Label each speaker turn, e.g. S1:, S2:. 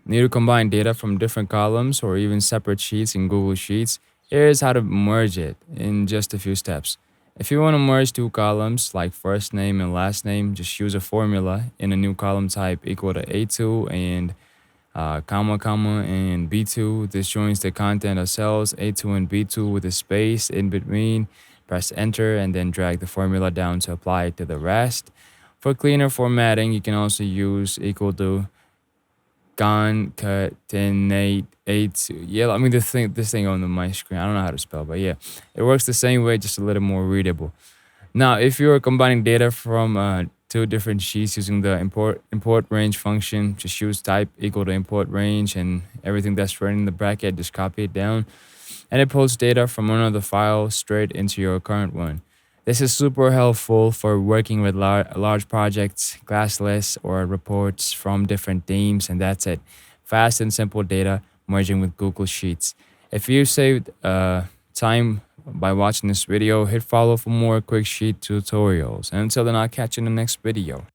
S1: Need to combine data from different columns or even separate sheets in Google Sheets? Here's how to merge it in just a few steps. If you want to merge two columns like first name and last name, just use a formula in a new column type equal to A2 and comma, comma, and B2. This joins the content of cells A2 and B2 with a space in between. Press enter and then drag the formula down to apply it to the rest. For cleaner formatting, you can also use equal to concatenate A2. Yeah, I mean this thing on my screen. I don't know how to spell, but yeah, it works the same way, just a little more readable. Now, if you are combining data from two different sheets using the import range function, just use type equal to import range and everything that's written in the bracket, just copy it down. And it pulls data from another file straight into your current one. This is super helpful for working with large projects, class lists, or reports from different themes, and that's it. Fast and simple data merging with Google Sheets. If you saved time by watching this video, hit follow for more quick sheet tutorials. And until then, I'll catch you in the next video.